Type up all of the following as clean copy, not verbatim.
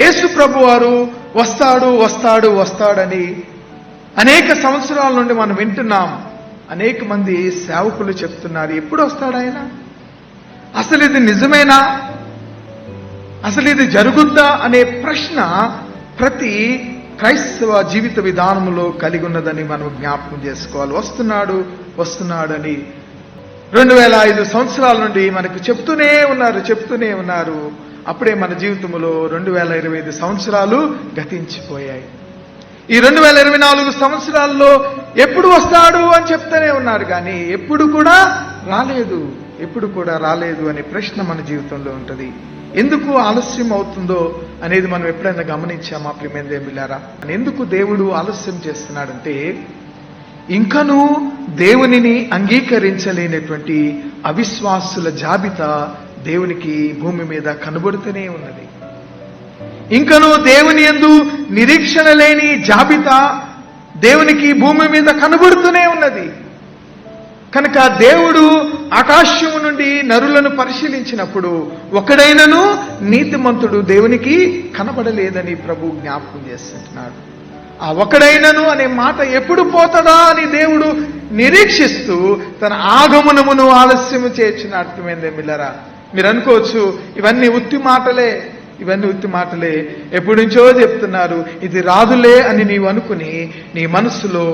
యేసు ప్రభు వారు వస్తాడు వస్తాడు వస్తాడని అనేక సంవత్సరాల నుండి మనం వింటున్నాం. అనేక మంది సేవకులు చెప్తున్నారు, ఎప్పుడు వస్తాడు ఆయన? అసలు ఇది నిజమేనా? అసలు ఇది జరుగుద్దా అనే ప్రశ్న ప్రతి క్రైస్తవ జీవిత విధానంలో కలిగి ఉన్నదని మనం జ్ఞాపకం చేసుకోవాలి. వస్తున్నాడు వస్తున్నాడని 2005 సంవత్సరాల నుండి మనకు చెప్తూనే ఉన్నారు. అప్పుడే మన జీవితంలో 2025 సంవత్సరాలు గతించిపోయాయి. ఈ 2024 సంవత్సరాల్లో ఎప్పుడు వస్తాడు అని చెప్తూనే ఉన్నారు, కానీ ఎప్పుడు కూడా రాలేదు అనే ప్రశ్న మన జీవితంలో ఉంటుంది. ఎందుకు ఆలస్యం అవుతుందో అనేది మనం ఎప్పుడైనా గమనించామా ప్రియమైన దేవులారా? ఎందుకు దేవుడు ఆలస్యం చేస్తున్నాడంటే, ఇంకనూ దేవునిని అంగీకరించలేనటువంటి అవిశ్వాసుల జాబితా దేవునికి భూమి మీద కనబడుతూనే ఉన్నది. ఇంకనూ దేవుని యందు నిరీక్షణ లేని జాబితా దేవునికి భూమి మీద కనబడుతూనే ఉన్నది. కనుక దేవుడు ఆకాశము నుండి నరులను పరిశీలించినప్పుడు ఒకడైనను నీతిమంతుడు దేవునికి కనబడలేదని ప్రభు జ్ఞాపకం చేస్తున్నాడు. ఆ ఒకడైనను అనే మాట ఎప్పుడు పోతుందా అని దేవుడు నిరీక్షిస్తూ తన ఆగమనమును ఆలస్యము చేర్చినాడు. మిల్లరా, మీరు అనుకోవచ్చు ఇవన్నీ ఉత్తి మాటలే, ఎప్పటి నుంచో చెప్తున్నారు, ఇది రాదులే అని నీవు అనుకుని నీ మనస్సులో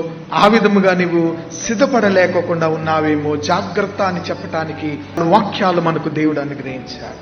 ఆ విధముగా నీవు సిద్ధపడలేకోకుండా ఉన్నావేమో. జాగ్రత్త అని చెప్పటానికి వాక్యాలు మనకు దేవుడు అనుగ్రహించాడు.